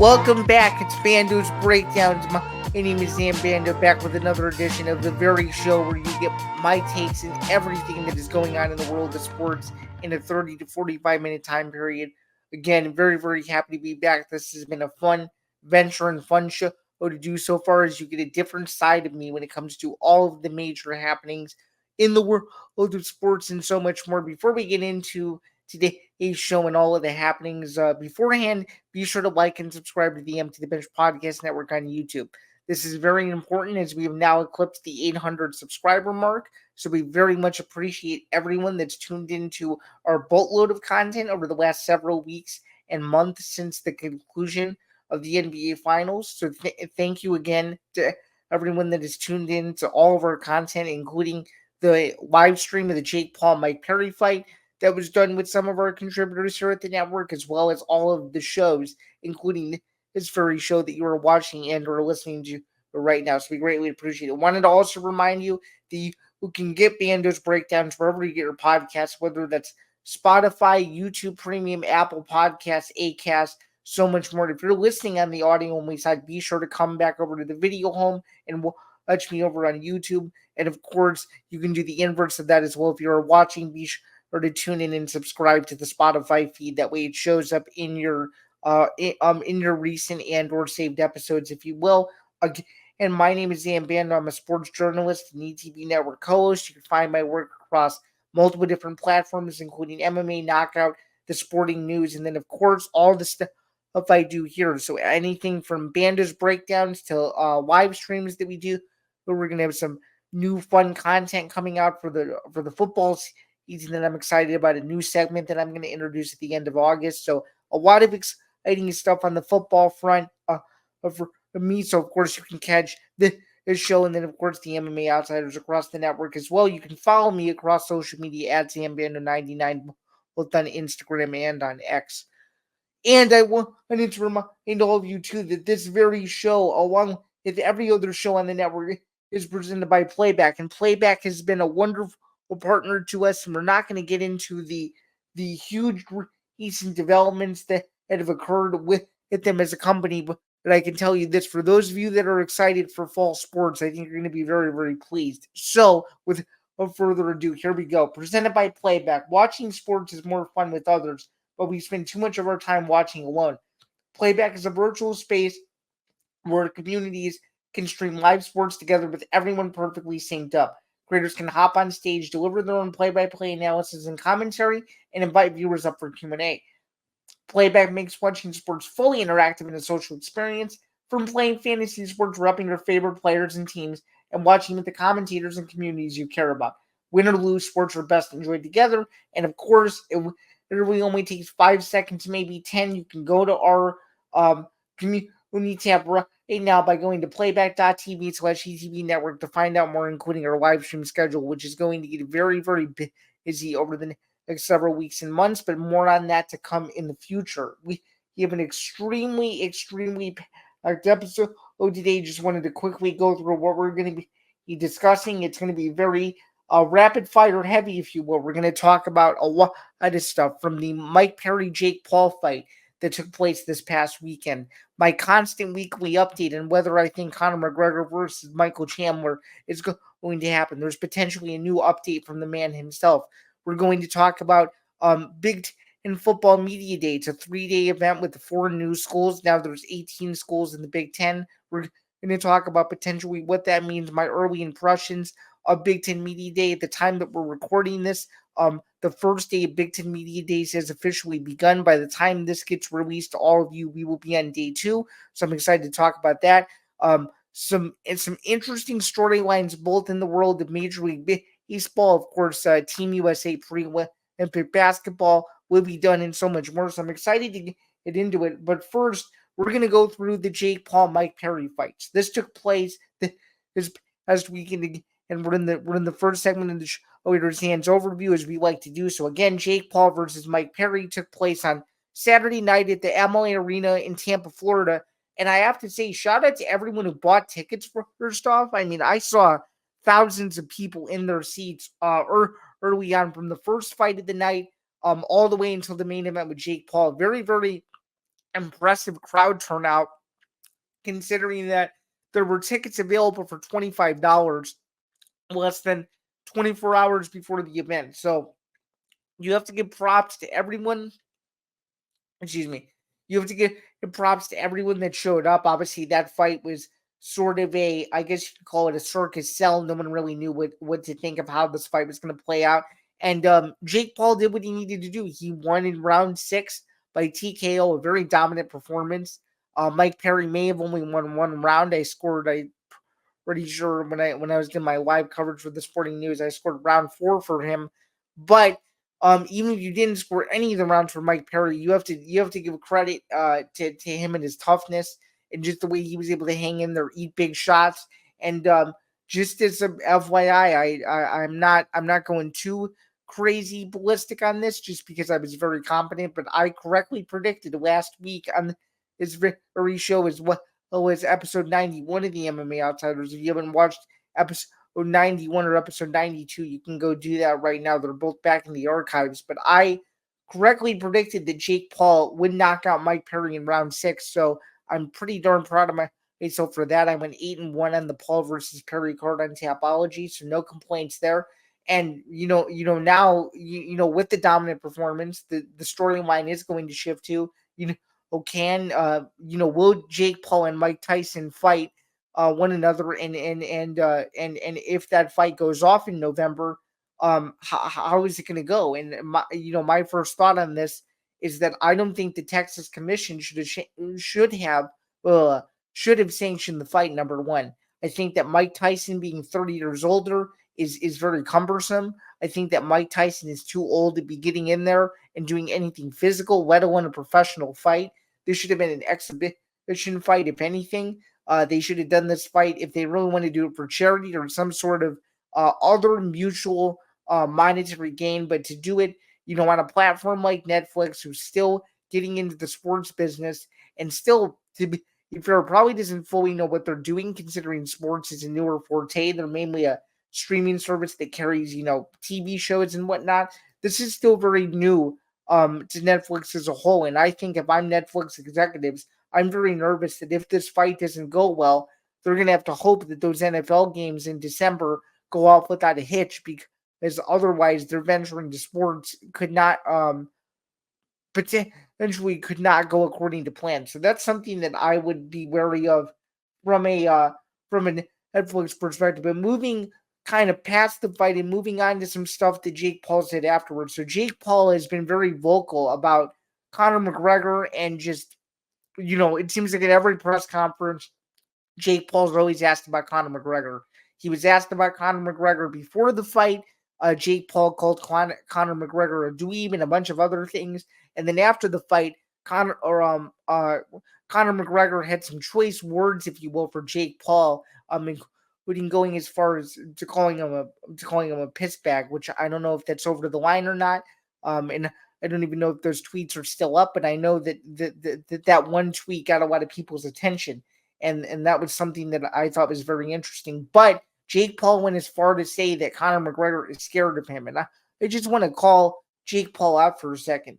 Welcome back. It's Bando's Breakdowns. My name is Zain Bando, back with another edition of the very show where you get my takes and everything that is going on in the world of sports in a 30 to 45 minute time period. Again, very, very happy to be back. This has been a fun venture and fun show to do so far, as you get a different side of me when it comes to all of the major happenings in the world of sports and so much more. Before we get into today's show and all of the happenings, beforehand, be sure to like and subscribe to the Empty the Bench Podcast Network on YouTube. This is very important as we have now eclipsed the 800 subscriber mark. So we very much appreciate everyone that's tuned into our boatload of content over the last several weeks and months since the conclusion of the NBA Finals. So thank you again to everyone that is tuned in to all of our content, including the live stream of the Jake Paul Mike Perry fight that was done with some of our contributors here at the network, as well as all of the shows, including this very show that you are watching and or listening to right now. So we greatly appreciate it. Wanted to also remind you that you can get Bando's Breakdowns wherever you get your podcasts, whether that's Spotify, YouTube Premium, Apple Podcasts, Acast, so much more. If you're listening on the audio only side, be sure to come back over to the video home and watch me over on YouTube. And of course, you can do the inverse of that as well. If you're watching, be sure to tune in and subscribe to the Spotify feed. That way it shows up in your recent and or saved episodes, if you will. And my name is Zain Bando. I'm a sports journalist and ETV Network co-host. You can find my work across multiple different platforms, including MMA, Knockout, the Sporting News, and then, of course, all the stuff I do here. So anything from Bando's breakdowns to live streams that we do. We're going to have some new fun content coming out for the football season that I'm excited about. A new segment that I'm going to introduce at the end of August. So a lot of exciting stuff on the football front for me. So, of course, you can catch this show and then, of course, the MMA Outsiders across the network as well. You can follow me across social media at ZambandO99, both on Instagram and on X. And I wanted to remind all of you, too, that this very show, along with every other show on the network, is presented by Playback. And Playback has been a wonderful partner to us, and we're not going to get into the huge recent developments that have occurred with them as a company, but I can tell you this, for those of you that are excited for fall sports, I think you're going to be very, very pleased. So, without further ado, here we go. Presented by Playback. Watching sports is more fun with others, but we spend too much of our time watching alone. Playback is a virtual space where communities can stream live sports together with everyone perfectly synced up. Creators can hop on stage, deliver their own play-by-play analysis and commentary, and invite viewers up for Q&A. Playback makes watching sports fully interactive and a social experience, from playing fantasy sports, repping your favorite players and teams, and watching with the commentators and communities you care about. Win or lose, sports are best enjoyed together, and of course, it really only takes 5 seconds, maybe 10. You can go to our community tab right now by going to playback.tv/ETV network to find out more, including our live stream schedule, which is going to get very, very busy over the next several weeks and months, but more on that to come in the future. We have an extremely, extremely packed episode today. Just wanted to quickly go through what we're going to be discussing. It's going to be very rapid fire heavy, if you will. We're going to talk about a lot of stuff, from the Mike Perry Jake Paul fight that took place this past weekend, my constant weekly update on whether I think Conor McGregor versus Michael Chandler is going to happen. There's potentially a new update from the man himself. We're going to talk about Big Ten Football Media Day. It's a 3-day event with the 4 new schools. Now there's 18 schools in the Big Ten. We're going to talk about potentially what that means, my early impressions of Big Ten Media Day at the time that we're recording this. The first day of Big Ten Media Days has officially begun. By the time this gets released to all of you, we will be on day 2. So I'm excited to talk about that. Some interesting storylines both in the world of Major League Baseball, of course, Team USA pre-Olympic basketball, Livvy Dunne, and so much more. So I'm excited to get into it. But first, we're going to go through the Jake Paul Mike Perry fights. This took place this past weekend, and we're in the first segment of the show. Hands overview, as we like to do. So again, Jake Paul versus Mike Perry took place on Saturday night at the Amalie Arena in Tampa, Florida. And I have to say, shout out to everyone who bought tickets first off. I mean, I saw thousands of people in their seats early on, from the first fight of the night all the way until the main event with Jake Paul. Very, very impressive crowd turnout, considering that there were tickets available for $25 less than 24 hours before the event. So you have to give props to everyone. Excuse me. You have to give props to everyone that showed up. Obviously, that fight was sort of I guess you could call it a circus sell. No one really knew what to think of how this fight was going to play out. And Jake Paul did what he needed to do. He won in round 6 by TKO, a very dominant performance. Mike Perry may have only won one round. I pretty sure when I was doing my live coverage for the Sporting News, I scored round 4 for him. But even if you didn't score any of the rounds for Mike Perry, you have to give credit to him and his toughness and just the way he was able to hang in there, eat big shots. And just as a FYI, I'm not going too crazy ballistic on this just because I was very confident, but I correctly predicted last week on this very show as well as episode 91 of the MMA Outsiders. If you haven't watched episode 91 or episode 92, you can go do that right now. They're both back in the archives. But I correctly predicted that Jake Paul would knock out Mike Perry in round 6. So I'm pretty darn proud of myself for that. I went 8-1 on the Paul versus Perry card on Tapology, so no complaints there. And now with the dominant performance, the storyline is going to shift to will Jake Paul and Mike Tyson fight one another, and if that fight goes off in November, how is it going to go? And my first thought on this is that I don't think the Texas Commission should have sanctioned the fight. Number one, I think that Mike Tyson being 30 years older is very cumbersome. I think that Mike Tyson is too old to be getting in there and doing anything physical, let alone a professional fight. This should have been an exhibition fight, if anything. They should have done this fight if they really want to do it for charity or some sort of other mutual monetary gain. But to do it, on a platform like Netflix, who's still getting into the sports business and still, to be fair, probably doesn't fully know what they're doing, considering sports is a newer forte. They're mainly a streaming service that carries, TV shows and whatnot. This is still very new to Netflix as a whole. And I think if I'm Netflix executives, I'm very nervous that if this fight doesn't go well, they're going to have to hope that those NFL games in December go off without a hitch, because otherwise their venture into sports could not potentially could not go according to plan. So that's something that I would be wary of from a Netflix perspective. But moving kind of past the fight and moving on to some stuff that Jake Paul said afterwards. So Jake Paul has been very vocal about Conor McGregor, and just, it seems like at every press conference, Jake Paul's always asked about Conor McGregor. He was asked about Conor McGregor before the fight. Jake Paul called Conor McGregor a dweeb and a bunch of other things. And then after the fight, Conor McGregor had some choice words, if you will, for Jake Paul, including going as far as to calling him a piss bag, which I don't know if that's over the line or not. And I don't even know if those tweets are still up, but I know that that one tweet got a lot of people's attention, and that was something that I thought was very interesting. But Jake Paul went as far to say that Conor McGregor is scared of him, and I just want to call Jake Paul out for a second.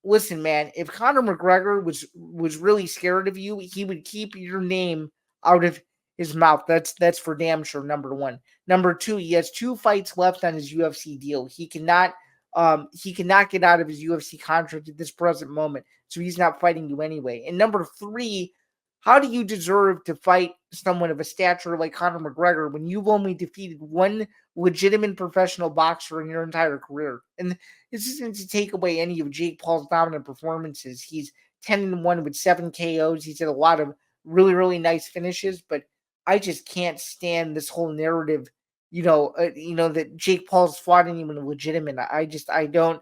Listen, man, if Conor McGregor was really scared of you, he would keep your name out of his mouth. That's for damn sure. Number one. Number two, he has 2 fights left on his UFC deal. He cannot get out of his UFC contract at this present moment, so he's not fighting you anyway. And number 3, how do you deserve to fight someone of a stature like Conor McGregor when you've only defeated one legitimate professional boxer in your entire career? And this isn't to take away any of Jake Paul's dominant performances. He's 10-1 with 7 KOs. He's had a lot of really, really nice finishes, but I just can't stand this whole narrative, that Jake Paul's fought anyone legitimate. I don't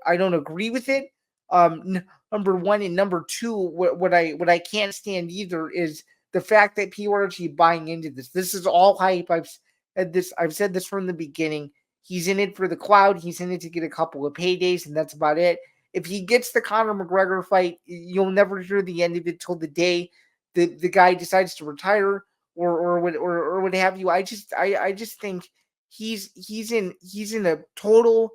agree with it. Number one, and number two, what I can't stand either is the fact that people are actually buying into this. This is all hype. I've said this from the beginning. He's in it for the cloud. He's in it to get a couple of paydays, and that's about it. If he gets the Conor McGregor fight, you'll never hear the end of it till the day the guy decides to retire or what have you. I just think he's in a total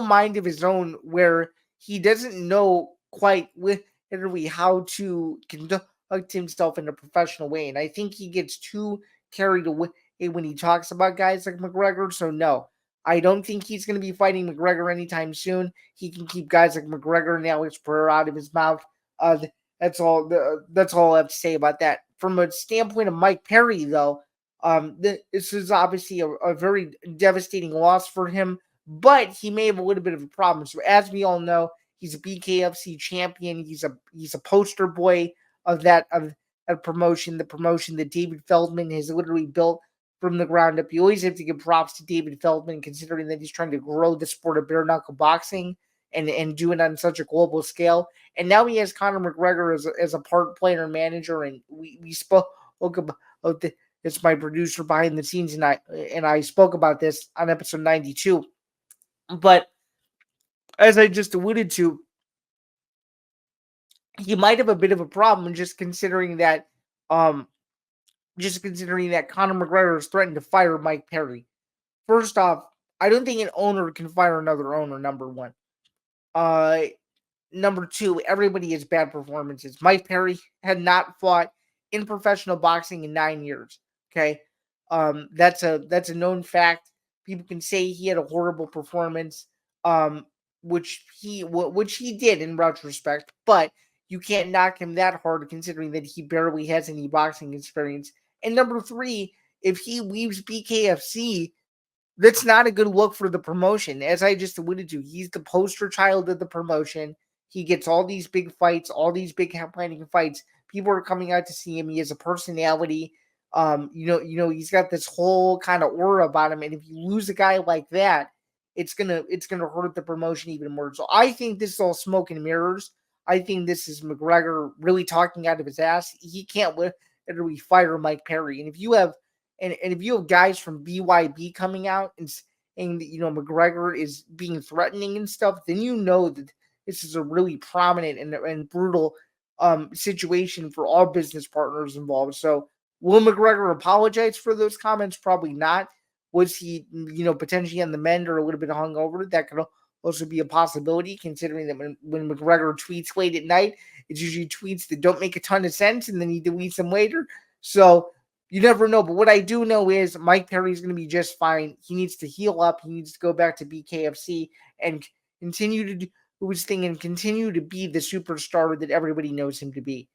mind of his own, where he doesn't know quite literally how to conduct himself in a professional way. And I think he gets too carried away when he talks about guys like McGregor. So, no, I don't think he's going to be fighting McGregor anytime soon. He can keep guys like McGregor and Alex Pereira out of his mouth. That's all. That's all I have to say about that. From a standpoint of Mike Perry, though, this is obviously a very devastating loss for him, but he may have a little bit of a problem. So, as we all know, he's a BKFC champion. He's a poster boy of that promotion, the promotion that David Feldman has literally built from the ground up. You always have to give props to David Feldman, considering that he's trying to grow the sport of bare knuckle boxing and do it on such a global scale. And now he has Conor McGregor as a part player manager, and we spoke about it's my producer behind the scenes, and I spoke about this on episode 92. But as I just alluded to, he might have a bit of a problem um just considering that Conor McGregor is threatened to fire Mike Perry. First off, I don't think an owner can fire another owner, number one. Uh Number two, everybody has bad performances. Mike Perry had not fought in professional boxing in 9 years. Okay. That's a known fact. People can say he had a horrible performance, um, which he did in retrospect, but you can't knock him that hard considering that he barely has any boxing experience. And number three, if he leaves BKFC, that's not a good look for the promotion. As I just alluded to, he's the poster child of the promotion. He gets all these big fights, all these big headlining fights. People are coming out to see him. He has a personality. He's got this whole kind of aura about him. And if you lose a guy like that, it's gonna hurt the promotion even more. So I think this is all smoke and mirrors. I think this is McGregor really talking out of his ass. He can't literally fire Mike Perry. And if you have guys from BYB coming out and saying that, McGregor is being threatening and stuff, then you know that this is a really prominent and brutal situation for all business partners involved. So will McGregor apologize for those comments? Probably not. Was he, potentially on the mend or a little bit hungover? That could also be a possibility, considering that when McGregor tweets late at night, it's usually tweets that don't make a ton of sense, and then he deletes them later. So you never know. But what I do know is Mike Perry's going to be just fine. He needs to heal up. He needs to go back to BKFC and continue to do his thing and continue to be the superstar that everybody knows him to be.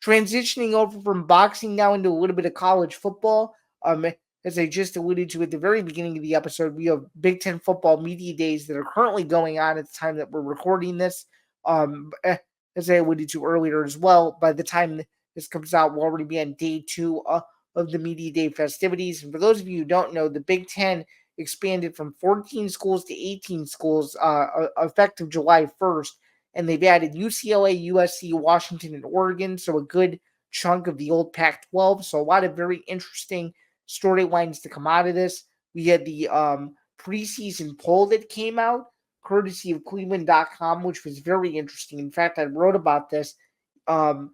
Transitioning over from boxing now into a little bit of college football. As I just alluded to at the very beginning of the episode, we have Big Ten football media days that are currently going on at the time that we're recording this. As I alluded to earlier as well, by the time this comes out, we'll already be on day two of the media day festivities. And for those of you who don't know, the Big Ten expanded from 14 schools to 18 schools effective July 1st. And they've added UCLA, USC, Washington, and Oregon. So a good chunk of the old Pac 12. So a lot of very interesting storylines to come out of this. We had the preseason poll that came out, courtesy of Cleveland.com, which was very interesting. In fact, I wrote about this. The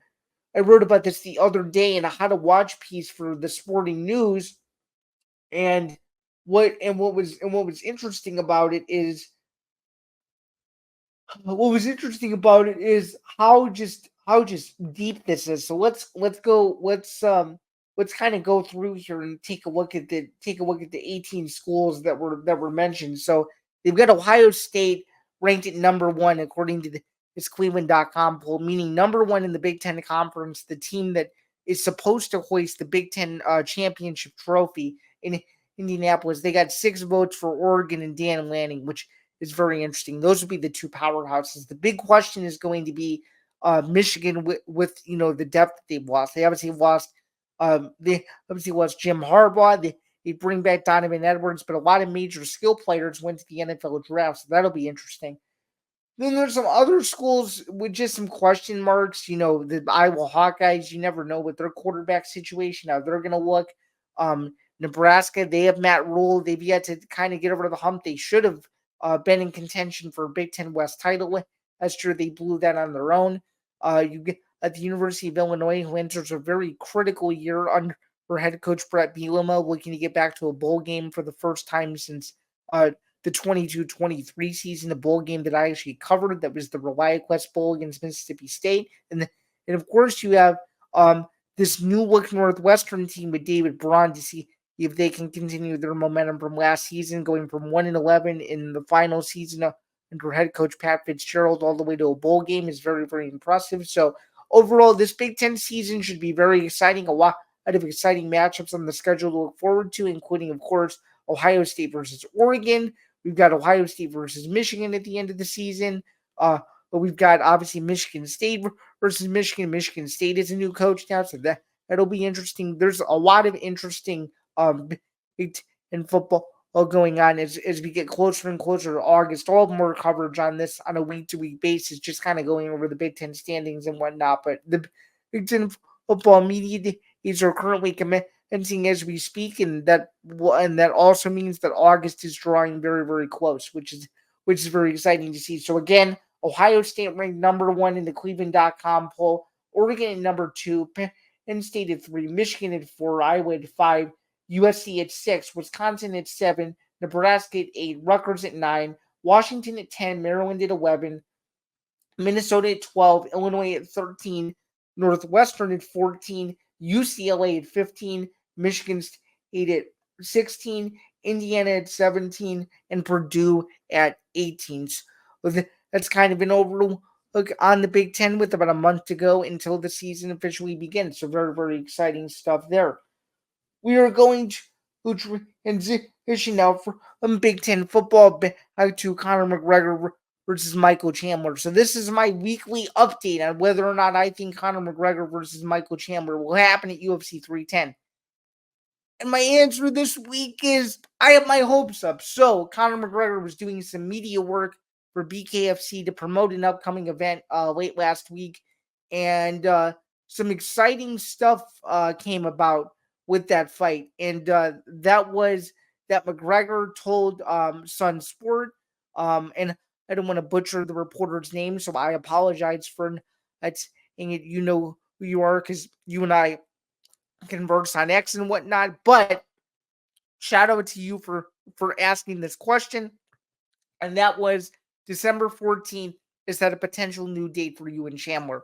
other day in a how to watch piece for the Sporting News, and what was interesting about it is how just deep this is. So let's kind of go through here and take a look at the 18 schools that were mentioned. So they've got Ohio State ranked at number one according to this Cleveland.com poll, meaning number one in the Big Ten Conference, the team that is supposed to hoist the Big Ten championship trophy in Indianapolis. They got 6 votes for Oregon and Dan Lanning, which is very interesting. Those would be the two powerhouses. The big question is going to be Michigan with the depth that they've lost. They obviously lost Jim Harbaugh. They bring back Donovan Edwards, but a lot of major skill players went to the NFL draft, so that'll be interesting. Then there's some other schools with just some question marks. The Iowa Hawkeyes, you never know with their quarterback situation, how they're going to look. Nebraska, they have Matt Rule. They've yet to kind of get over the hump. They should have been in contention for a Big Ten West title. That's true. They blew that on their own. You get at the University of Illinois, who enters a very critical year under head coach Brett Bielema, looking to get back to a bowl game for the first time since the 22-23 season, a bowl game that I actually covered. That was the ReliaQuest Bowl against Mississippi State. And of course, you have this new look Northwestern team with David Braun to see if they can continue their momentum from last season, going from 1-11 in the final season under head coach Pat Fitzgerald all the way to a bowl game is very, very impressive. So overall, this Big Ten season should be very exciting. A lot of exciting matchups on the schedule to look forward to, including, of course, Ohio State versus Oregon. We've got Ohio State versus Michigan at the end of the season. But we've got obviously Michigan State versus Michigan. Michigan State is a new coach now, so that'll be interesting. There's a lot of interesting Big Ten football going on as we get closer and closer to August. I'll have more coverage on this on a week-to-week basis, just kind of going over the Big Ten standings and whatnot. But the Big Ten football media days are currently commencing as we speak, and that also means that August is drawing very, very close, which is very exciting to see. So again, Ohio State ranked number 1 in the Cleveland.com poll, Oregon at number 2, Penn State at 3, Michigan at 4, Iowa at 5, USC at 6, Wisconsin at 7, Nebraska at 8, Rutgers at 9, Washington at 10, Maryland at 11, Minnesota at 12, Illinois at 13, Northwestern at 14, UCLA at 15, Michigan State at 16, Indiana at 17, and Purdue at 18. So that's kind of an overlook on the Big Ten with about a month to go until the season officially begins. So very, very exciting stuff there. We are going to transition now from Big Ten football back to Conor McGregor versus Michael Chandler. So this is my weekly update on whether or not I think Conor McGregor versus Michael Chandler will happen at UFC 310. And my answer this week is I have my hopes up. So Conor McGregor was doing some media work for BKFC to promote an upcoming event late last week. And some exciting stuff came about with that fight. And that was that McGregor told Sun Sport, and I don't want to butcher the reporter's name, so I apologize for saying it. You know who you are because you and I converse on X and whatnot. But shout out to you for asking this question. And that was December 14th. Is that a potential new date for you and Chandler?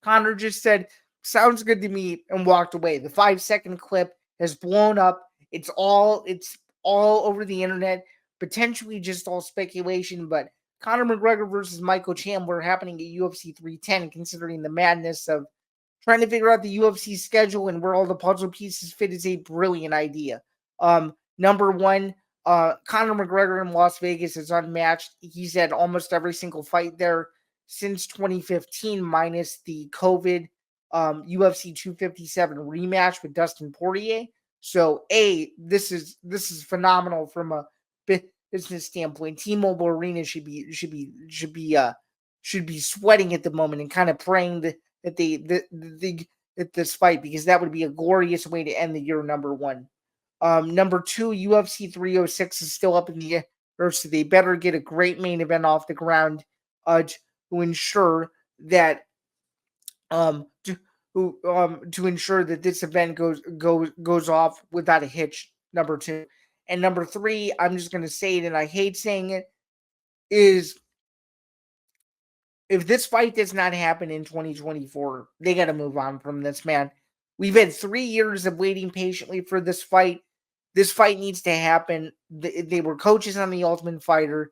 Conor just said, sounds good to me, and walked away. The 5-second clip has blown up. It's all over the internet, potentially just all speculation, but Conor McGregor versus Michael Chandler happening at UFC 310, considering the madness of trying to figure out the UFC schedule and where all the puzzle pieces fit, is a brilliant idea. Number one, Conor McGregor in Las Vegas is unmatched. He's had almost every single fight there since 2015, minus the COVID UFC 257 rematch with Dustin Poirier. So, this is phenomenal from a business standpoint. T-Mobile Arena should be sweating at the moment and kind of praying that this fight, because that would be a glorious way to end the year. Number one. Number two, UFC 306 is still up in the air, so they better get a great main event off the ground to ensure that to ensure that this event goes off without a hitch. Number two. And number three, I'm just going to say it, and I hate saying it, is if this fight does not happen in 2024, they got to move on from this, man. We've had 3 years of waiting patiently for this fight. This fight needs to happen. They were coaches on The Ultimate Fighter.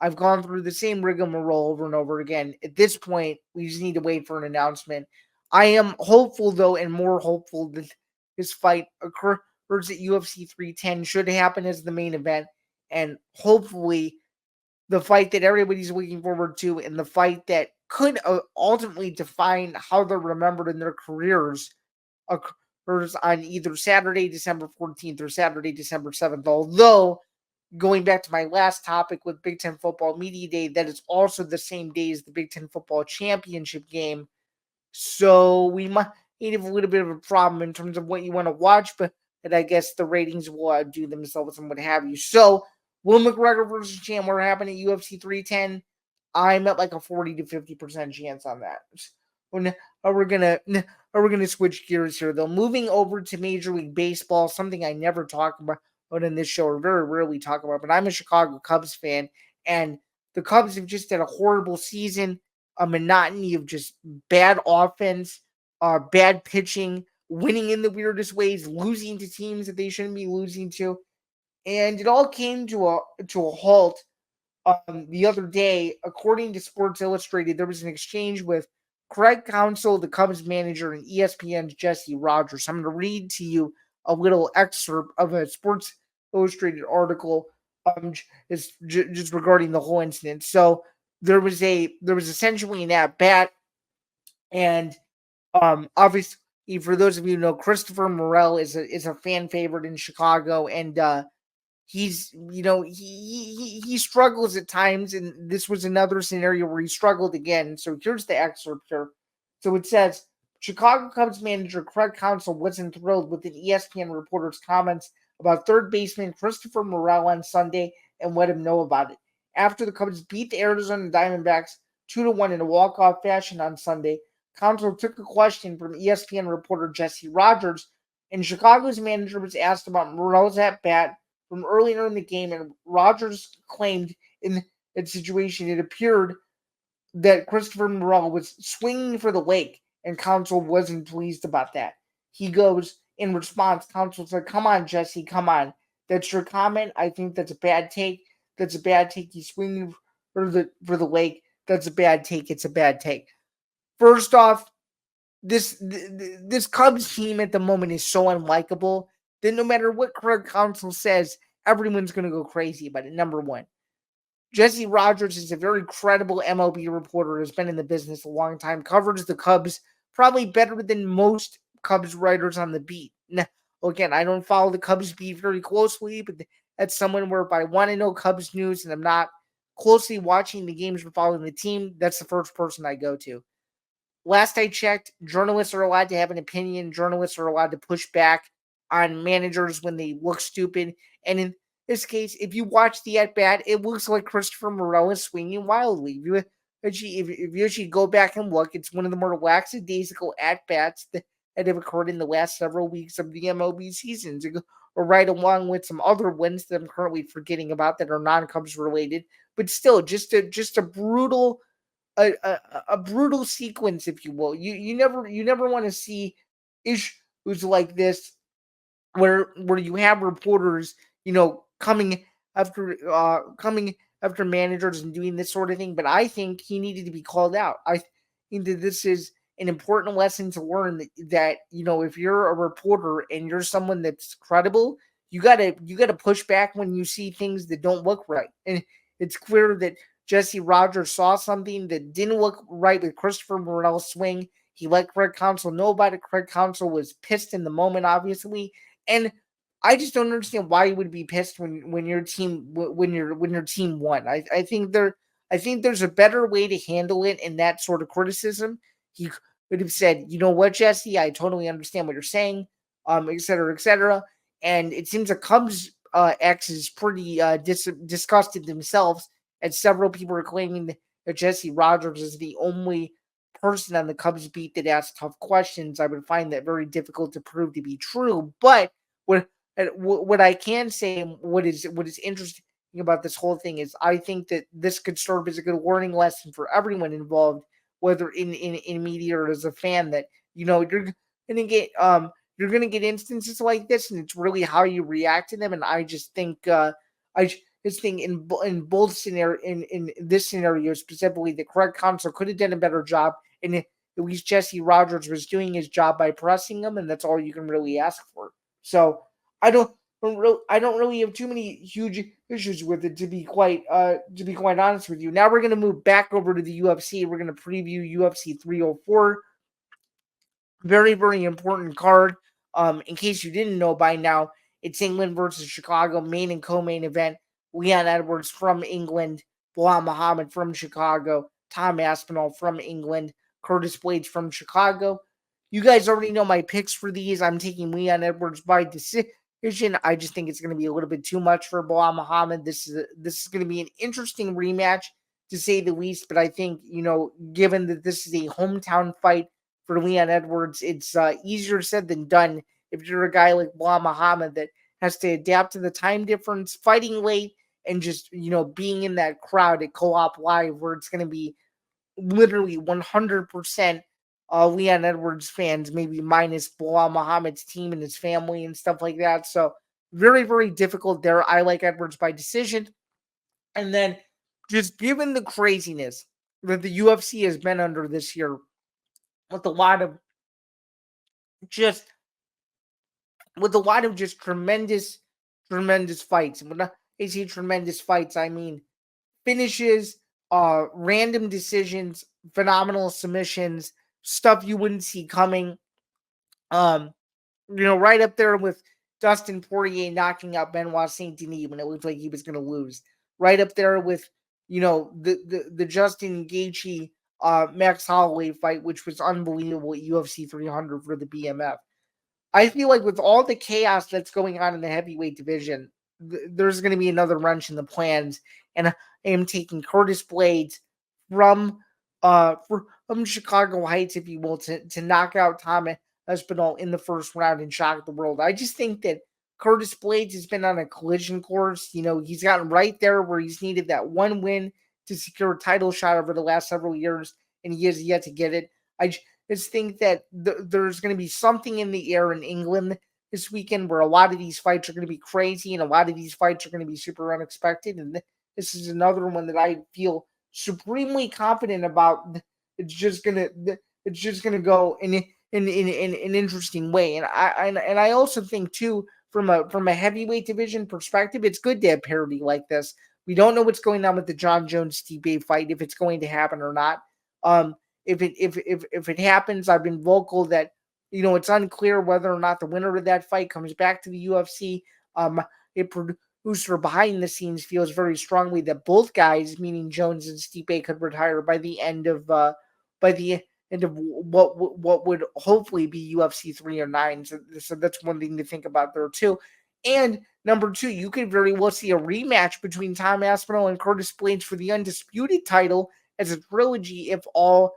I've gone through the same rigmarole over and over again. At this point, we just need to wait for an announcement. I am hopeful, though, and more hopeful that this fight occurs at UFC 310, should happen as the main event, and hopefully the fight that everybody's looking forward to, and the fight that could ultimately define how they're remembered in their careers, occurs on either Saturday, December 14th or Saturday, December 7th. Although, going back to my last topic with Big Ten Football Media Day, that is also the same day as the Big Ten Football Championship game. So we might have a little bit of a problem in terms of what you want to watch, but I guess the ratings will outdo themselves and what have you. So, will McGregor versus Chandler happen at UFC 310? I'm at like a 40 to 50% chance on that. We're gonna switch gears here, though. Moving over to Major League Baseball, something I never talk on this show or very rarely talk about. But I'm a Chicago Cubs fan, and the Cubs have just had a horrible season, a monotony of just bad offense, bad pitching, winning in the weirdest ways, losing to teams that they shouldn't be losing to, and it all came to a halt the other day. According to Sports Illustrated, there was an exchange with Craig Counsell, the Cubs manager, and ESPN's Jesse Rogers. I'm going to read to you a little excerpt of a Sports Illustrated article just regarding the whole incident. So there was essentially an at bat, and obviously, for those of you who know, Christopher Morel is a fan favorite in Chicago, and he's he struggles at times, and this was another scenario where he struggled again. So here's the excerpt here. So it says Chicago Cubs manager Craig Counsell wasn't thrilled with an ESPN reporter's comments about third baseman Christopher Morel on Sunday and let him know about it. After the Cubs beat the Arizona Diamondbacks 2-1 in a walk-off fashion on Sunday, Counsell took a question from ESPN reporter Jesse Rogers, and Chicago's manager was asked about Morel's at bat from earlier in the game, and Rogers claimed in that situation it appeared that Christopher Morel was swinging for the lake, and Counsell wasn't pleased about that. He goes, in response, Counsell said, "Come on, Jesse, come on. That's your comment? I think that's a bad take. That's a bad take. He's swinging for the lake. That's a bad take. It's a bad take." First off, this Cubs team at the moment is so unlikable that no matter what Craig Counsell says, everyone's going to go crazy about it. Number one, Jesse Rogers is a very credible MLB reporter, has been in the business a long time, covers the Cubs probably better than most Cubs writers on the beat. Now, again, I don't follow the Cubs beat very closely, but that's someone where if I want to know Cubs news and I'm not closely watching the games or following the team, that's the first person I go to. Last I checked, journalists are allowed to have an opinion. Journalists are allowed to push back on managers when they look stupid. And in this case, if you watch the at-bat, it looks like Christopher Morel is swinging wildly. If you actually go back and look, it's one of the more lackadaisical at-bats that have occurred in the last several weeks of the MLB season. Or right along with some other wins that I'm currently forgetting about that are non-Cubs related. But still, just a brutal a brutal sequence, if you will. You never want to see issues like this where you have reporters, coming after managers and doing this sort of thing. But I think he needed to be called out. I think that this is an important lesson to learn that if you're a reporter and you're someone that's credible, you gotta push back when you see things that don't look right. And it's clear that Jesse Rogers saw something that didn't look right with Christopher Morel's swing. He let Craig Counsell know about it. Craig Counsell was pissed in the moment, obviously, and I just don't understand why you would be pissed when your team won. I think there's a better way to handle it in that sort of criticism. He could have said, "You know what, Jesse, I totally understand what you're saying, et cetera, et cetera." And it seems the Cubs X is pretty disgusted themselves, and several people are claiming that Jesse Rogers is the only person on the Cubs beat that asks tough questions. I would find that very difficult to prove to be true. But what I can say, and what is interesting about this whole thing is, I think that this could serve as a good learning lesson for everyone involved, whether in media or as a fan, that gonna get you're gonna get instances like this, and it's really how you react to them. And I just think this thing in both scenario in this scenario specifically, that Craig Counsell could have done a better job, and at least Jesse Rogers was doing his job by pressing him, and that's all you can really ask for. So I don't really have too many huge issues with it, to be quite honest with you. Now we're gonna move back over to the UFC. We're gonna preview UFC 304. Very, very important card. In case you didn't know by now, it's England versus Chicago, main and co-main event. Leon Edwards from England, Bilal Muhammad from Chicago, Tom Aspinall from England, Curtis Blades from Chicago. You guys already know my picks for these. I'm taking Leon Edwards by decision. I just think it's going to be a little bit too much for Bilal Muhammad. This is going to be an interesting rematch, to say the least. But I think, given that this is a hometown fight for Leon Edwards, it's easier said than done if you're a guy like Bilal Muhammad that has to adapt to the time difference, fighting late, and just, being in that crowd at Co-op Live where it's going to be literally 100% Leon Edwards fans, maybe minus Bilal Muhammad's team and his family and stuff like that. So very, very difficult there. I like Edwards by decision. And then just given the craziness that the UFC has been under this year, with a lot of just tremendous, tremendous fights. And when I say tremendous fights, I mean finishes, random decisions, phenomenal submissions, stuff you wouldn't see coming. Right up there with Dustin Poirier knocking out Benoit Saint Denis when it looked like he was going to lose. Right up there with the Justin Gaethje Max Holloway fight, which was unbelievable at UFC 300 for the BMF. I feel like with all the chaos that's going on in the heavyweight division, there's going to be another wrench in the plans, and I am taking Curtis Blades from Chicago Heights, if you will, to knock out Tom Espinal in the first round and shock the world. I just think that Curtis Blades has been on a collision course. He's gotten right there where he's needed that one win to secure a title shot over the last several years, and he has yet to get it. I just think that there's going to be something in the air in England this weekend where a lot of these fights are going to be crazy and a lot of these fights are going to be super unexpected. And this is another one that I feel supremely confident about. It's just gonna go in an interesting way. And I also think too, from a heavyweight division perspective, it's good to have parity like this. We don't know what's going on with the John Jones Stipe fight, if it's going to happen or not. If it happens, I've been vocal that it's unclear whether or not the winner of that fight comes back to the UFC. A producer behind the scenes feels very strongly that both guys, meaning Jones and Stipe, could retire by the end of what would hopefully be UFC 309. So that's one thing to think about there too. And number two, you could very well see a rematch between Tom Aspinall and Curtis Blades for the undisputed title as a trilogy if all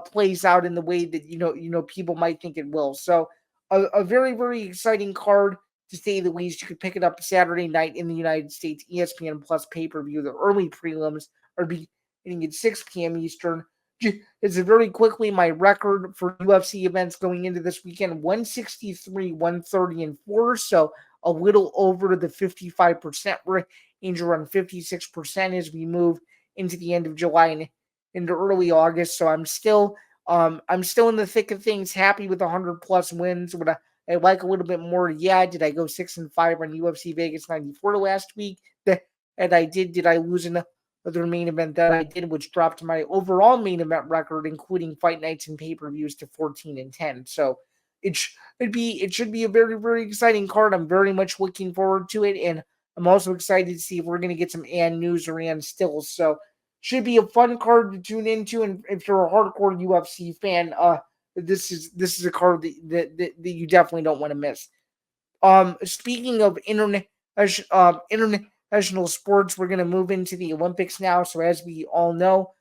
plays out in the way that people might think it will. So a very, very exciting card, to say the least. You could pick it up Saturday night in the United States, ESPN Plus pay-per-view. The early prelims are beginning at 6 p.m. Eastern. It's very quickly my record for UFC events going into this weekend: 163, 130, and 4. So a little over the 55% range, around 56% as we move into the end of July and into early August. So I'm still in the thick of things. Happy with 100 plus wins. Would I like a little bit more? Yeah. Did I go 6-5 on UFC Vegas 94 last week? And I did. Did I lose another main event that I did, which dropped my overall main event record, including fight nights and pay-per-views, to 14-10. So it should be a very, very exciting card. I'm very much looking forward to it, and I'm also excited to see if we're going to get some news or stills. So should be a fun card to tune into. And if you're a hardcore UFC fan, this is a card that you definitely don't want to miss. Speaking of international sports, we're going to move into the Olympics now. So as we all know,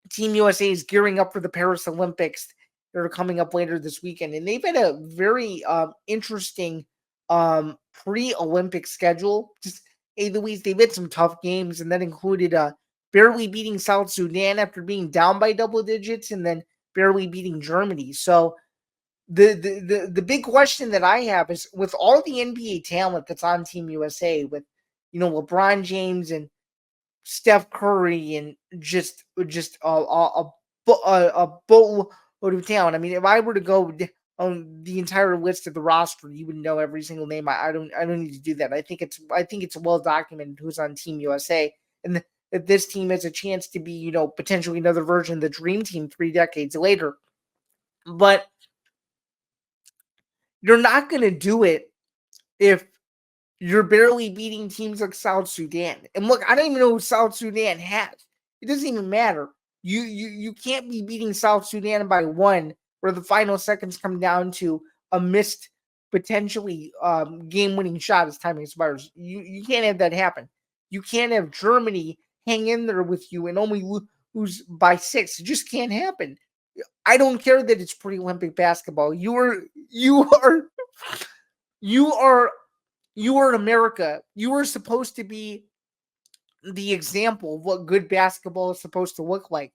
Team USA is gearing up for the Paris Olympics that are coming up later this weekend, and they've had a very interesting pre-Olympic schedule. Just Louise, they've had some tough games, and that included barely beating South Sudan after being down by double digits, and then barely beating Germany. So the big question that I have is, with all the NBA talent that's on Team USA, with LeBron James and Steph Curry and just a boatload of talent. I mean, if I were to go on the entire list of the roster, you would know every single name. I don't need to do that. I think it's well documented who's on Team USA, and that this team has a chance to be potentially another version of the Dream Team 3 decades later. But you're not going to do it if you're barely beating teams like South Sudan. And look, I don't even know who South Sudan has. It doesn't even matter. You can't be beating South Sudan by 1, where the final seconds come down to a missed, potentially game-winning shot as time expires. You can't have that happen. You can't have Germany hang in there with you and only lose by 6. It just can't happen. I don't care that it's pre-Olympic basketball. You are You are America. You are supposed to be the example of what good basketball is supposed to look like.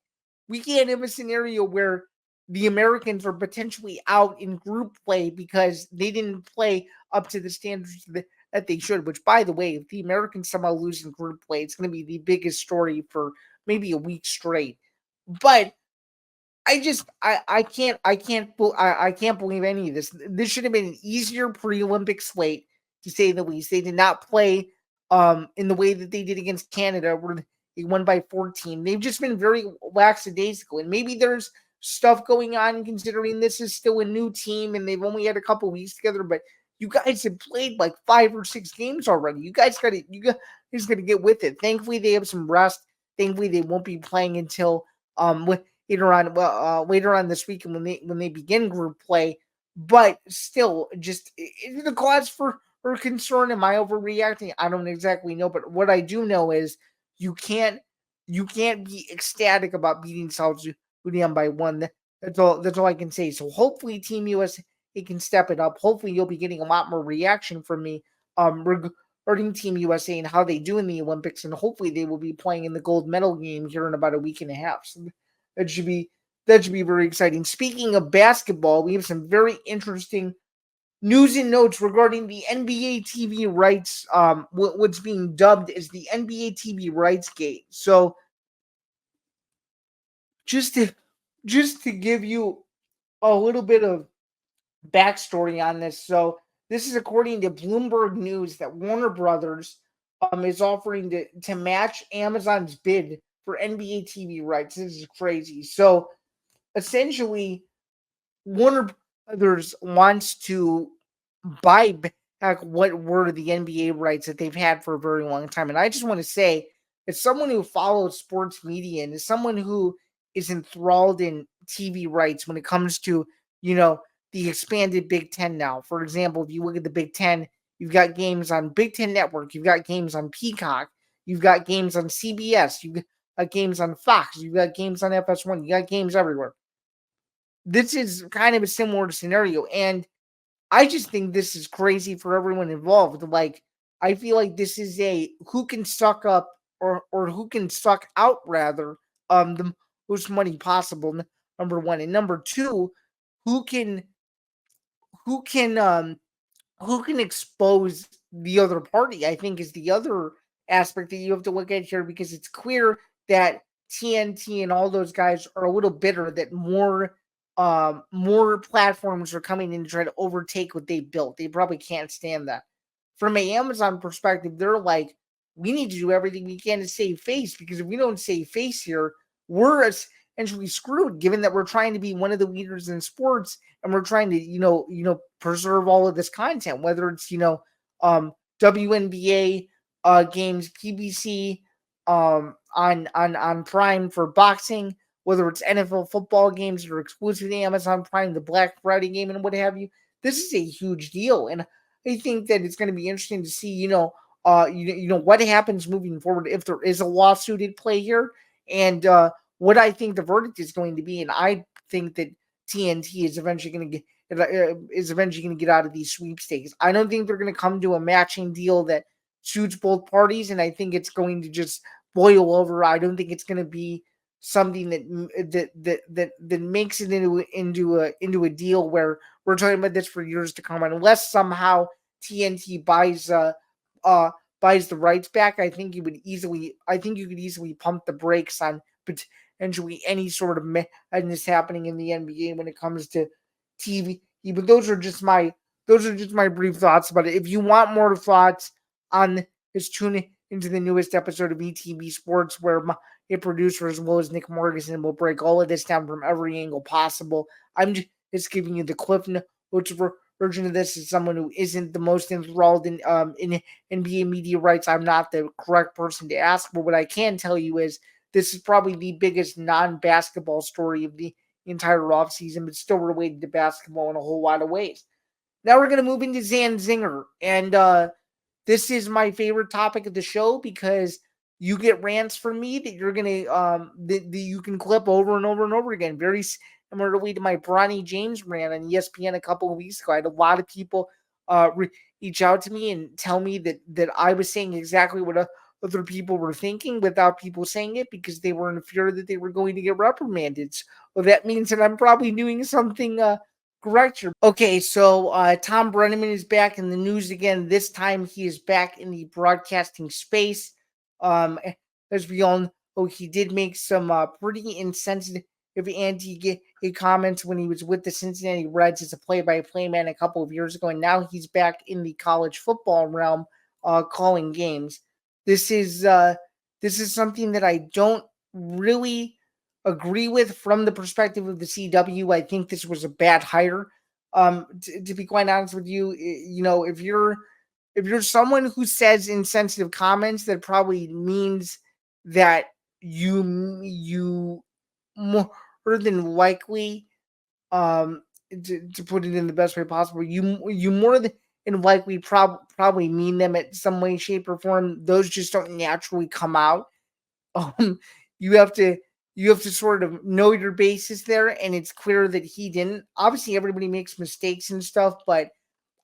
We can't have a scenario where the Americans are potentially out in group play because they didn't play up to the standards that they should. Which, by the way, if the Americans somehow lose in group play, it's going to be the biggest story for maybe a week straight. But I can't believe any of this. This should have been an easier pre-Olympic slate, to say the least. They did not play in the way that they did against Canada, where they won by 14. They've just been very lackadaisical, and maybe there's stuff going on considering this is still a new team and they've only had a couple weeks together. But you guys have played like 5 or 6 games already. You guys got to get with it. Thankfully, they have some rest. Thankfully, they won't be playing until later on this weekend when they begin group play. But still, just the cause for concern. Am I overreacting? I don't exactly know, but what I do know is you can't be ecstatic about beating South Sudan by one. That's all I can say. So hopefully Team USA can step it up. Hopefully you'll be getting a lot more reaction from me regarding Team USA and how they do in the Olympics, and hopefully they will be playing in the gold medal game here in about a week and a half. So that should be very exciting. Speaking of basketball, we have some very interesting news and notes regarding the NBA TV rights. What's being dubbed as the NBA TV rights gate. So just to give you a little bit of backstory on this. So this is according to Bloomberg News that Warner Brothers is offering to match Amazon's bid for NBA TV rights. This is crazy. So essentially, Warner Brothers wants to buy back what were the NBA rights that they've had for a very long time. And I just want to say, as someone who follows sports media and as someone who is enthralled in TV rights when it comes to, you know, the expanded Big Ten now. For example, if you look at the Big Ten, you've got games on Big Ten Network, you've got games on Peacock, you've got games on CBS, you've got games on Fox, you've got games on FS1, you got games everywhere. This is kind of a similar scenario. And I just think this is crazy for everyone involved. Like, I feel like this is a who can suck up or who can suck out rather the most money possible. Number one, and number two, who can who can um who can expose the other party, I think, is the other aspect that you have to look at here, because it's clear that TNT and all those guys are a little bitter that more platforms are coming in to try to overtake what they built. They probably can't stand that. From an Amazon perspective, they're like, we need to do everything we can to save face, because if we don't save face here, we're essentially screwed, given that we're trying to be one of the leaders in sports and we're trying to, preserve all of this content, whether it's, WNBA games, PBC on Prime for boxing, whether it's NFL football games that are exclusive to Amazon Prime, the Black Friday game, and what have you. This is a huge deal, and I think that it's going to be interesting to see, what happens moving forward if there is a lawsuit at play here, and what I think the verdict is going to be. And I think that TNT is eventually going to get out of these sweepstakes. I don't think they're going to come to a matching deal that suits both parties, and I think it's going to just boil over. I don't think it's going to be something that makes it into a deal where we're talking about this for years to come, unless somehow TNT buys the rights back. I think you could easily pump the brakes on potentially any sort of madness happening in the NBA when it comes to TV. But those are just my brief thoughts about it. If you want more thoughts on this, tune into the newest episode of ETB Sports, where my producer, as well as Nick Morganson, will break all of this down from every angle possible. I'm just giving you the cliff notes version of this. As someone who isn't the most enthralled in NBA media rights, I'm not the correct person to ask. But what I can tell you is this is probably the biggest non-basketball story of the entire offseason, but still related to basketball in a whole lot of ways. Now we're going to move into Zain Zinger, and this is my favorite topic of the show, because you get rants from me that you're gonna that you can clip over and over and over again. Very similarly to my Bronny James rant on ESPN a couple of weeks ago. I had a lot of people reach out to me and tell me that I was saying exactly what other people were thinking without people saying it because they were in fear that they were going to get reprimanded. So that means that I'm probably doing something correct here. Okay, so Thom Brennaman is back in the news again. This time he is back in the broadcasting space. As we all know, he did make some pretty insensitive anti-gay comments when he was with the Cincinnati Reds as a play-by-play man a couple of years ago, and now he's back in the college football realm calling games. This is something that I don't really agree with from the perspective of the CW. I think this was a bad hire. To be quite honest with you, if you're someone who says insensitive comments, that probably means that you more than likely, to put it in the best way possible, you more than likely probably mean them at some way, shape, or form. Those just don't naturally come out. Um, you have to sort of know your basis there, and it's clear that he didn't. Obviously, everybody makes mistakes and stuff, but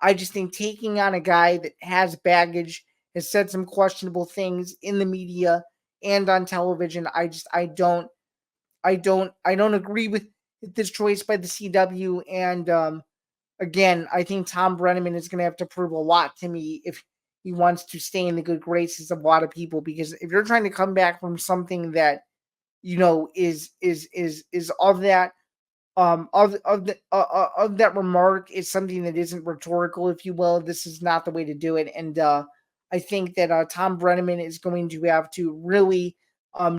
I just think taking on a guy that has baggage, has said some questionable things in the media and on television, I don't agree with this choice by the CW. And again, I think Thom Brennaman is going to have to prove a lot to me if he wants to stay in the good graces of a lot of people. Because if you're trying to come back from something that is of that of that remark is something that isn't rhetorical, if you will. This is not the way to do it, and I think that Thom Brennaman is going to have to really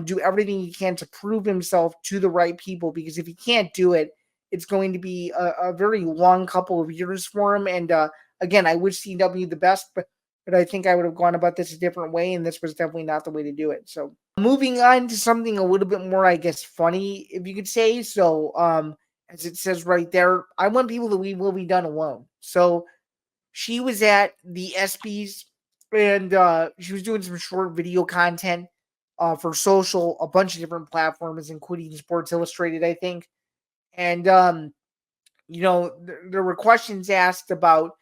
do everything he can to prove himself to the right people. Because if he can't do it, it's going to be a very long couple of years for him. And again, I wish CW the best, but I think I would have gone about this a different way, and this was definitely not the way to do it. So moving on to something a little bit more, I guess, funny, if you could say so. As it says right there, I want people to leave Livvy Dunne alone. So she was at the ESPYs, and she was doing some short video content for social, a bunch of different platforms, including Sports Illustrated, I think. And there were questions asked about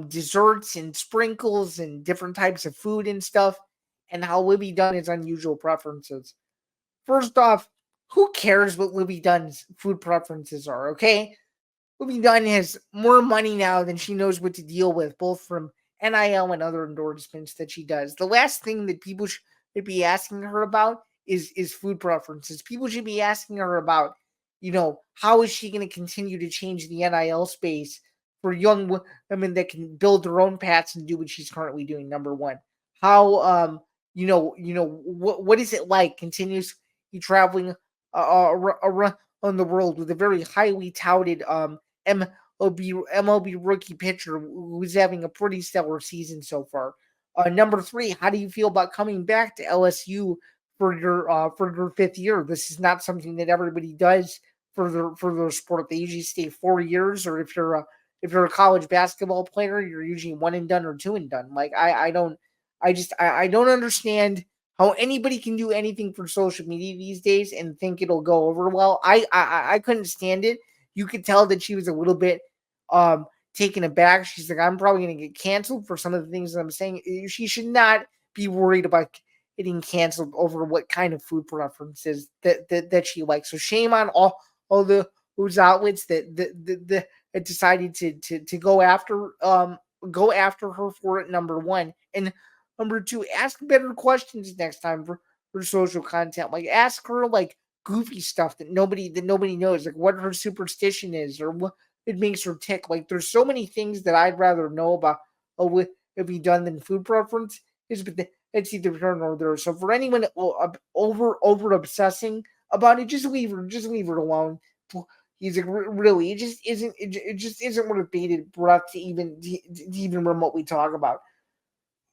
desserts and sprinkles and different types of food and stuff, and how Livvy Dunne has unusual preferences. First off, who cares what Livvy Dunne's food preferences are, okay? Livvy Dunne has more money now than she knows what to deal with, both from NIL and other endorsements that she does. The last thing that people should be asking her about is food preferences. People should be asking her about, how is she going to continue to change the NIL space for young women that can build their own paths and do what she's currently doing. Number one, how what is it like continuously traveling around the world with a very highly touted MLB rookie pitcher who's having a pretty stellar season so far. Number three, how do you feel about coming back to LSU for your fifth year? This is not something that everybody does for their sport. They usually stay 4 years, or if you're a college basketball player, you're usually one and done or two and done. Like I don't understand how anybody can do anything for social media these days and think it'll go over well. I couldn't stand it. You could tell that she was a little bit taken aback. She's like, I'm probably going to get canceled for some of the things that I'm saying. She should not be worried about getting canceled over what kind of food preferences that she likes. So shame on all the those outlets that decided to go after her for it. Number one, and number two, ask better questions next time for social content. Like ask her like goofy stuff that nobody knows, like what her superstition is or what it makes her tick. Like there's so many things that I'd rather know about what it be done than food preference is, but it's either here or there. So for anyone over obsessing about it, just leave her alone. He's like, really, it just isn't worth bated breath to even remotely talk about.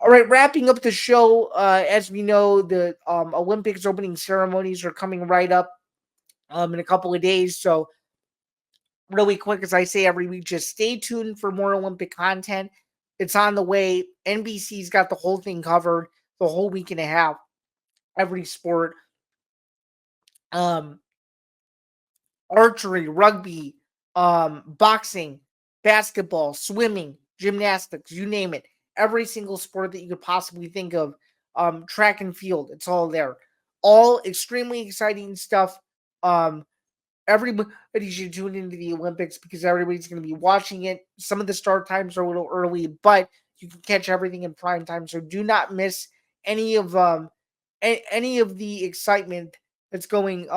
All right, wrapping up the show. As we know, the Olympics opening ceremonies are coming right up in a couple of days. So, really quick, as I say every week, just stay tuned for more Olympic content. It's on the way. NBC's got the whole thing covered, the whole week and a half, every sport. Archery, rugby, boxing, basketball, swimming, gymnastics, you name it. Every single sport that you could possibly think of, track and field, it's all there. All extremely exciting stuff. Everybody should tune into the Olympics because everybody's going to be watching it. Some of the start times are a little early, but you can catch everything in prime time. So do not miss any of any of the excitement that's going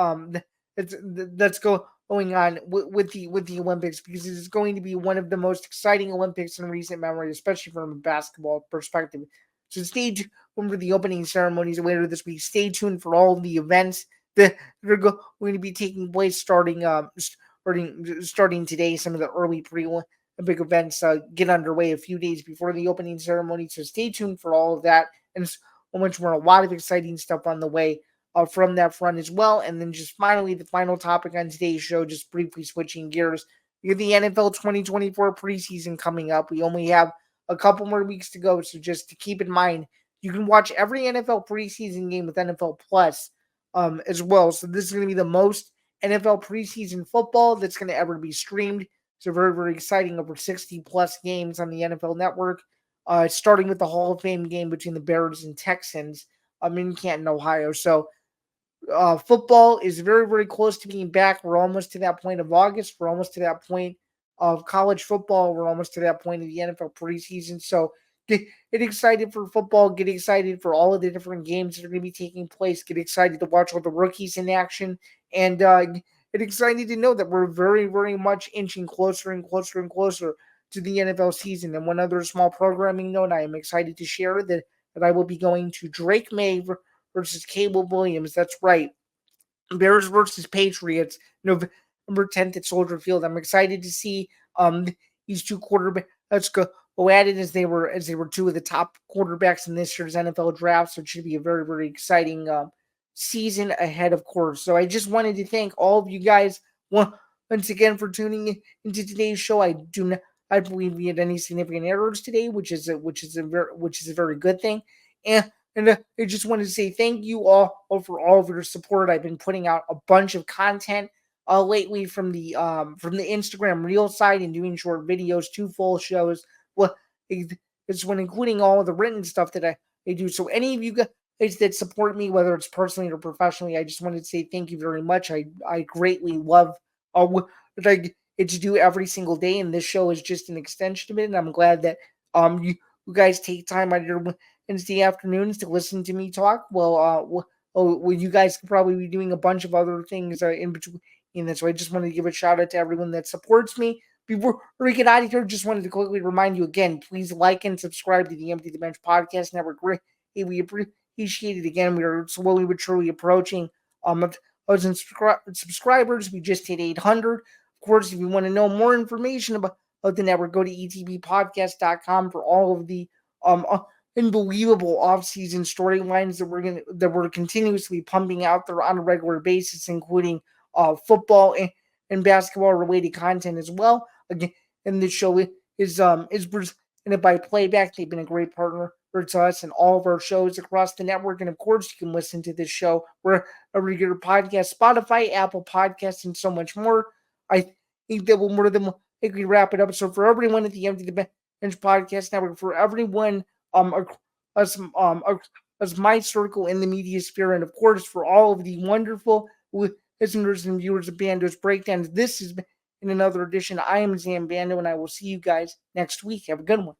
that's going on with the Olympics, because it is going to be one of the most exciting Olympics in recent memory, especially from a basketball perspective. So stay tuned for the opening ceremonies later this week. Stay tuned for all of the events that are going to be taking place starting today. Some of the early pre-Olympic events get underway a few days before the opening ceremony. So stay tuned for all of that and so much more. A lot of exciting stuff on the way from that front as well. And then just finally, the final topic on today's show, just briefly switching gears. We have the NFL 2024 preseason coming up. We only have a couple more weeks to go. So just to keep in mind, you can watch every NFL preseason game with NFL Plus as well. So this is going to be the most NFL preseason football that's going to ever be streamed. So very, very exciting. Over 60 plus games on the NFL Network, starting with the Hall of Fame game between the Bears and Texans in Canton, Ohio. So football is very, very close to being back. We're almost to that point of August. We're almost to that point of college football. We're almost to that point of the NFL preseason. So get excited for football. Get excited for all of the different games that are going to be taking place. Get excited to watch all the rookies in action. And get excited to know that we're very, very much inching closer and closer and closer to the NFL season. And one other small programming note I am excited to share that I will be going to Drake May versus Caleb Williams. That's right. Bears versus Patriots, November 10th at Soldier Field. I'm excited to see these two quarterbacks go at it as they were two of the top quarterbacks in this year's NFL draft. So it should be a very, very exciting season ahead, of course. So I just wanted to thank all of you guys once again for tuning into today's show. I believe we had any significant errors today, which is a very good thing. And I just wanted to say thank you all for all of your support. I've been putting out a bunch of content lately from the Instagram Reel side and doing short videos, 2 full shows. Well, it's when including all of the written stuff that I do. So any of you guys that support me, whether it's personally or professionally, I just wanted to say thank you very much. I greatly love what I get to do every single day, and this show is just an extension of it. And I'm glad that you guys take time out of your Wednesday afternoons to listen to me talk. Well, you guys could probably be doing a bunch of other things in between. And so I just wanted to give a shout out to everyone that supports me. Before we get out of here, just wanted to quickly remind you again, please like and subscribe to the Empty the Bench Podcast Network. Hey, we appreciate it again. We are slowly but surely approaching 1,000 subscribers. We just hit 800. Of course, if you want to know more information about the network, go to etbpodcast.com for all of the unbelievable off-season storylines that we're continuously pumping out there on a regular basis, including football and basketball related content as well. Again, and this show is presented by Playback. They've been a great partner to us and all of our shows across the network. And of course, you can listen to this show wherever you get your podcast, Spotify, Apple Podcasts, and so much more. I think that will more than likely wrap it up. So for everyone at the Empty the Bench Podcast Network, for everyone as my circle in the media sphere, and of course for all of the wonderful listeners and viewers of Bando's Breakdowns, this has been another edition. I am Zain Bando, and I will see you guys next week. Have a good one.